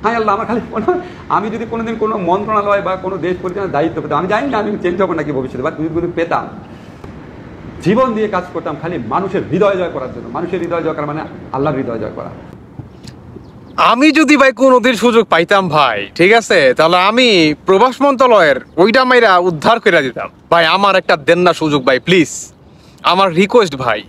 হ্যাঁ আল্লাহ, আমার খালি মনে হয় আমি যদি কোনোদিন কোনো মন্ত্রণালয় বা কোনো দেশ পরিচালনার দায়িত্ব পেতাম, আমি জানি না আমি চেঞ্জ হবো নাকি ভবিষ্যতে, বা যদি পেতাম, জীবন দিয়ে কাজ করতাম খালি মানুষের হৃদয় জয় করার জন্য। মানুষের হৃদয় জয় করা মানে আল্লাহর হৃদয় জয় করা। আমি যদি ভাই কোনোদিন সুযোগ পাইতাম ভাই, ঠিক আছে, তাহলে আমি প্রবাস মন্ত্রণালয়ের ওইটা মাইরা উদ্ধার করে দিতাম ভাই। আমার একটা দেন না সুযোগ ভাই, প্লিজ, আমার রিকোয়েস্ট ভাই,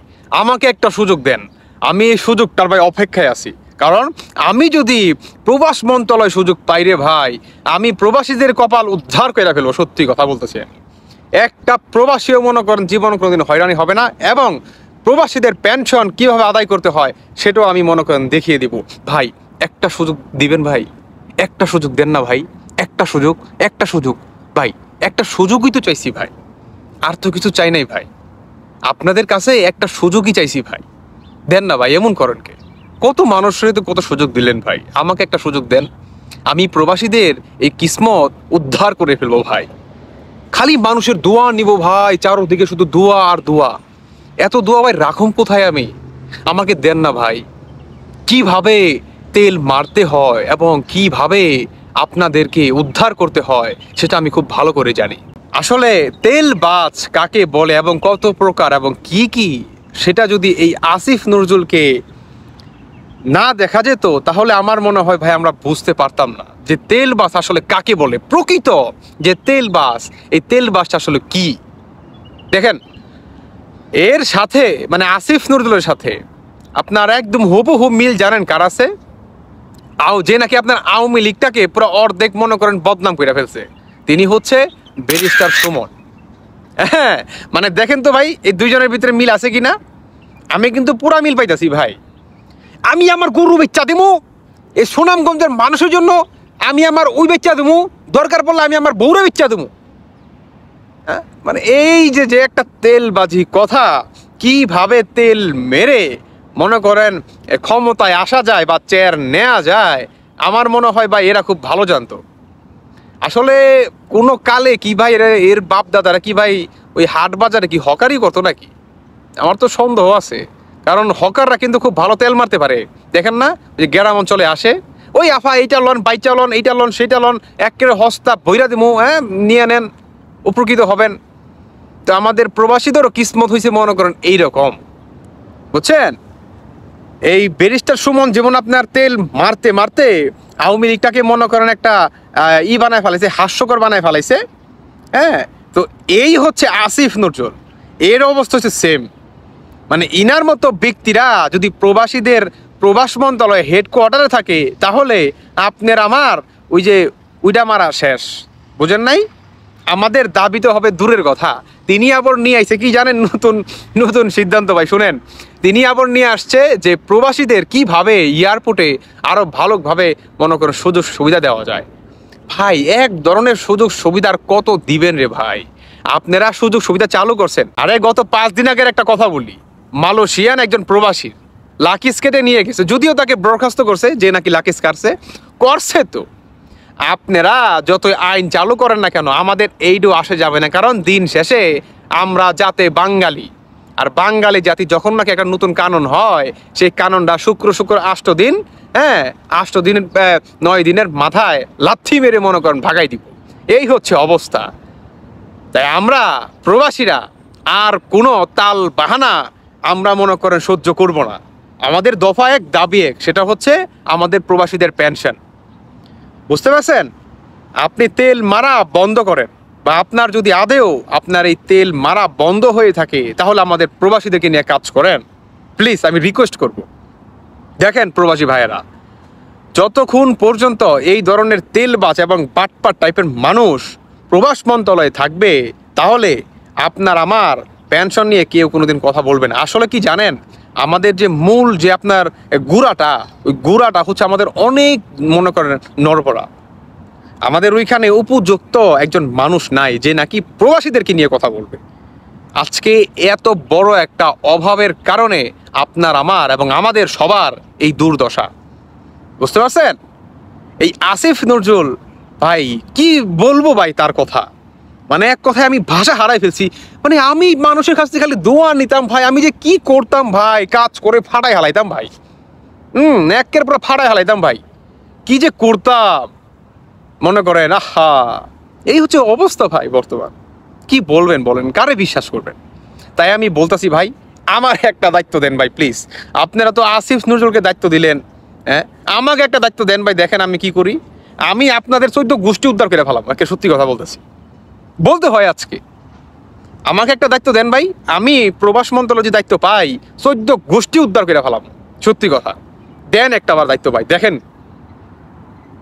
আমাকে একটা সুযোগ দেন। আমি এই সুযোগটার ভাই অপেক্ষায় আছি, কারণ আমি যদি প্রবাস মন্ত্রণালয় সুযোগ পাই রে ভাই, আমি প্রবাসীদের কপাল উদ্ধার করে ফেলবো। সত্যি কথা বলতেছি, একটা প্রবাসীও মনে করেন জীবন কোনোদিন হয়রানি হবে না, এবং প্রবাসীদের পেনশন কিভাবে আদায় করতে হয় সেটাও আমি মনে করেন দেখিয়ে দিব। ভাই একটা সুযোগ দিবেন ভাই, একটা সুযোগ দেন না ভাই, একটা সুযোগ ভাই, একটা সুযোগই তো চাইছি ভাই, আর তো কিছু চাই নাই ভাই, আপনাদের কাছে একটা সুযোগই চাইছি ভাই, দেন না ভাই। এমন করেন কে? কত মানুষের তো কত সুযোগ দিলেন ভাই, আমাকে একটা সুযোগ দেন। আমি প্রবাসীদের এই কিসমত উদ্ধার করে ফেলবো ভাই। খালি মানুষের দোয়া নিব ভাই, চারদিকে শুধু দোয়া আর দোয়া। এত দোয়া ভাই রাখুম কোথায় আমি? আমাকে দেন না ভাই। কিভাবে তেল মারতে হয় এবং কিভাবে আপনাদেরকে উদ্ধার করতে হয় সেটা আমি খুব ভালো করে জানি। আসলে তেল বাজ কাকে বলে এবং কত প্রকার এবং কি কি, সেটা যদি এই আসিফ নজরুলকে না দেখা যেত তাহলে আমার মনে হয় ভাই আমরা বুঝতে পারতাম না যে তেল বাস আসলে কাকে বলে। প্রকৃত যে তেল বাস, এই তেল বাসটা আসলে কি। দেখেন, এর সাথে মানে আসিফ নজরুলের সাথে আপনার একদম হুবহু মিল জানেন কার আছে? যে নাকি আপনার আওয়ামী লীগটাকে পুরো অর্ধেক মনে করেন বদনাম করে ফেলছে, তিনি হচ্ছে ব্যারিস্টার সুমন। হ্যাঁ, মানে দেখেন তো ভাই এই দুইজনের ভিতরে মিল আছে কিনা? আমি কিন্তু পুরা মিল পাইতাছি ভাই। আমি আমার গরু বেচা দেবো এই সুনামগঞ্জের মানুষের জন্য, আমি আমার ওই বেচা দেবো, দরকার পড়লে আমি আমার বউরে বেচা দেবো। হ্যাঁ, মানে এই যে যে একটা তেলবাজি কথা, কিভাবে তেল মেরে মনে করেন ক্ষমতায় আসা যায় বা চেয়ার নেওয়া যায়, আমার মনে হয় ভাই এরা খুব ভালো জানতো। আসলে কোনো কালে কি ভাই এর বাপ দাদারা কি ভাই ওই হাট বাজারে কি হকারি করতো নাকি? আমার তো সন্দেহ আছে, কারণ হকাররা কিন্তু খুব ভালো তেল মারতে পারে। দেখেন না, যে গ্রাম অঞ্চলে আসে, ওই আফা এইটা লন, বাইচা লন, এইটা লন, সেইটা লন, একেবারে হস্তা ভৈরা দিমু, হ্যাঁ নিয়ে নেন, উপকৃত হবেন। তো আমাদের প্রবাসীদেরও কিসমত হয়েছে মনে করেন এইরকম, বুঝছেন? এই ব্যারিস্টার সুমন যেমন আপনার তেল মারতে মারতে আওয়ামী লীগটাকে মনে করেন একটা বানায় ফেলাইছে, হাস্যকর বানায় ফেলাইছে। হ্যাঁ, তো এই হচ্ছে আসিফ নজরুল, এর অবস্থা হচ্ছে সেম। মানে ইনার মতো ব্যক্তিরা যদি প্রবাসীদের প্রবাস মন্ত্রণালয়ে হেডকোয়ার্টারে থাকে তাহলে আপনার আমার ওই যে উইডা মারা শেষ, বুঝেন নাই? আমাদের দাবি তো হবে দূরের কথা, তিনি আবার নিয়ে আসছে কি জানেন? নতুন নতুন সিদ্ধান্ত ভাই, শুনেন। তিনি আবার নিয়ে আসছে যে প্রবাসীদের কিভাবে এয়ারপোর্টে আরো ভালোভাবে মনে করেন সুযোগ সুবিধা দেওয়া যায়। ভাই এক ধরনের সুযোগ সুবিধার কত দিবেন রে ভাই? আপনারা সুযোগ সুবিধা চালু করছেন। আরে গত 5 দিন আগের একটা কথা বলি, মালয়েশিয়ান একজন প্রবাসী লাকিস কেটে নিয়ে গেছে, যদিও তাকে বরখাস্ত করছে যে নাকি লাকিস কাটছে, করছে তো। আপনারা যতই আইন চালু করেন না কেন আমাদের এইডও আসে যাবে না, কারণ দিন শেষে আমরা জাতে বাঙালি, আর বাঙালি জাতি যখন নাকি একটা নতুন কানুন হয় সেই কানুনটা শুক্র 8 দিন, হ্যাঁ 8 দিনের 9 দিনের মাথায় লাথি মেরে মনে করেন ভাগাই দিব। এই হচ্ছে অবস্থা। তাই আমরা প্রবাসীরা আর কোনো তাল বাহানা আমরা মনে করেন সহ্য করব না। আমাদের দফা এক দাবি এক, সেটা হচ্ছে আমাদের প্রবাসীদের পেনশন। বুঝতে পারছেন? আপনি তেল মারা বন্ধ করেন, বা আপনার যদি আদেও আপনার এই তেল মারা বন্ধ হয়ে থাকে তাহলে আমাদের প্রবাসীদেরকে নিয়ে কাজ করেন প্লিজ, আমি রিকোয়েস্ট করব। দেখেন প্রবাসী ভাইয়েরা, যতক্ষণ পর্যন্ত এই ধরনের তেলবাজ এবং বাটপাট টাইপের মানুষ প্রবাস মন্ত্রণালয়ে থাকবে তাহলে আপনার আমার পেনশন নিয়ে কেউ কোনোদিন কথা বলবে না। আসলে কি জানেন, আমাদের যে মূল যে আপনার গুড়াটা, ওই গুড়াটা হচ্ছে আমাদের অনেক মনে করেন নড়বড়া। আমাদের ওইখানে উপযুক্ত একজন মানুষ নাই যে নাকি প্রবাসীদেরকে নিয়ে কথা বলবে। আজকে এত বড় একটা অভাবের কারণে আপনার আমার এবং আমাদের সবার এই দুর্দশা, বুঝতে পারছেন? এই আসিফ নজরুল ভাই কি বলবো ভাই তার কথা, মানে এক কথায় আমি ভাষা হারাই ফেলছি। মানে আমি মানুষের কাছ থেকে খালি দোয়া নিতাম ভাই, আমি যে কি করতাম ভাই, কাজ করে ফাটাই হালাইতাম ভাই, একের পর ফাটাই হালাইতাম ভাই। কি যে করতাম, মনে করেন আহা, এই হচ্ছে অবস্থা ভাই বর্তমান। কি বলবেন বলেন, কারে বিশ্বাস করবেন? তাই আমি বলতাছি ভাই, আমার একটা দায়িত্ব দেন ভাই প্লিজ। আপনারা তো আসিফ নজরুলকে দায়িত্ব দিলেন, হ্যাঁ, আমাকে একটা দায়িত্ব দেন ভাই। দেখেন আমি কি করি, আমি আপনাদের 14 গোষ্ঠী উদ্ধার করে ফেলাম, একে সত্যি কথা বলতেছি, বলতে হয় আজকে। আমাকে একটা দায়িত্ব দেন ভাই, আমি প্রবাস মন্ত্রণালয় যে দায়িত্ব পাই 14 গোষ্ঠী উদ্ধার করে ফেলাম, সত্যি কথা। দেন একটা আবার দায়িত্ব ভাই। দেখেন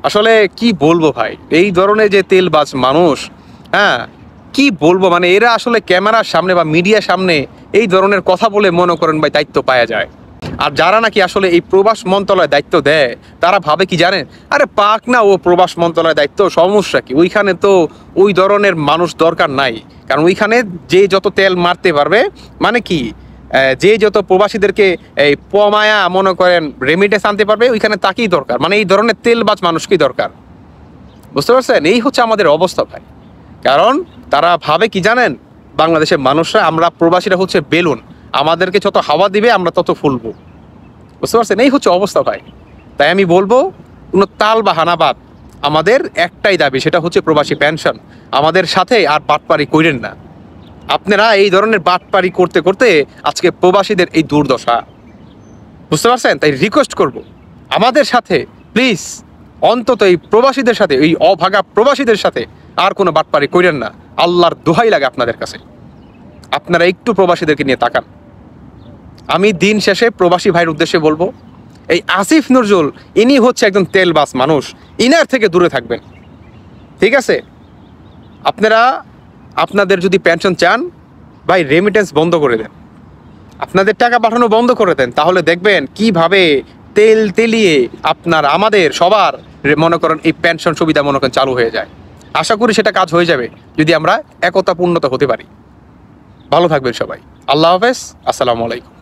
আসলে কি বলবো ভাই, এই ধরনের যে তেলবাজ মানুষ, হ্যাঁ কি বলবো, মানে এরা আসলে ক্যামেরার সামনে বা মিডিয়ার সামনে এই ধরনের কথা বলে মনে করেন ভাই দায়িত্ব পাওয়া যায়। আর যারা নাকি আসলে এই প্রবাস মন্ত্রণালয় দায়িত্ব দেয়, তারা ভাবে কি জানেন, আরে পাক না ও প্রবাস মন্ত্রণালয় দায়িত্ব, সমস্যা কি, ওইখানে তো ওই ধরনের মানুষ দরকার নাই। কারণ ওইখানে যে যত তেল মারতে পারবে, মানে কি যে যত প্রবাসীদেরকে এই পমায়া মনে করেন রেমিটেন্স আনতে পারবে, ওইখানে তাকেই দরকার, মানে এই ধরনের তেলবাজ মানুষকেই দরকার। বুঝতে পারছেন? এই হচ্ছে আমাদের অবস্থা ভাই। কারণ তারা ভাবে কি জানেন, বাংলাদেশের মানুষরা, আমরা প্রবাসীরা হচ্ছে বেলুন, আমাদেরকে যত হাওয়া দিবে আমরা তত ফুলবো। বুঝতে পারছেন? এই হচ্ছে অবস্থা ভাই। তাই আমি বলবো, কোনো তাল বাহানা বাদ, আমাদের একটাই দাবি, সেটা হচ্ছে প্রবাসী পেনশন। আমাদের সাথে আর বাটপারি কইরেন না। আপনারা এই ধরনের বাটপারি করতে করতে আজকে প্রবাসীদের এই দুর্দশা। বুঝতে পারছেন? তাই রিকোয়েস্ট করব, আমাদের সাথে প্লিজ, অন্তত এই প্রবাসীদের সাথে, এই অভাগা প্রবাসীদের সাথে আর কোনো বাটপারি কইরেন না। আল্লাহর দোহাই লাগে আপনাদের কাছে, আপনারা একটু প্রবাসীদেরকে নিয়ে তাকান। আমি দিন শেষে প্রবাসী ভাইয়ের উদ্দেশ্যে বলবো, এই আসিফ নজরুল ইনি হচ্ছে একজন তেলবাজ মানুষ, ইনার থেকে দূরে থাকবেন, ঠিক আছে? আপনারা আপনাদের যদি পেনশন চান ভাই, রেমিটেন্স বন্ধ করে দেন, আপনাদের টাকা পাঠানো বন্ধ করে দেন, তাহলে দেখবেন কিভাবে তেল তেলিয়ে আপনার আমাদের সবার মনে করেন এই পেনশন সুবিধা মনে করেন চালু হয়ে যায়। আশা করি সেটা কাজ হয়ে যাবে যদি আমরা একতাপূর্ণতা হতে পারি। ভালো থাকবেন সবাই, আল্লাহ হাফেজ, আসসালামু আলাইকুম।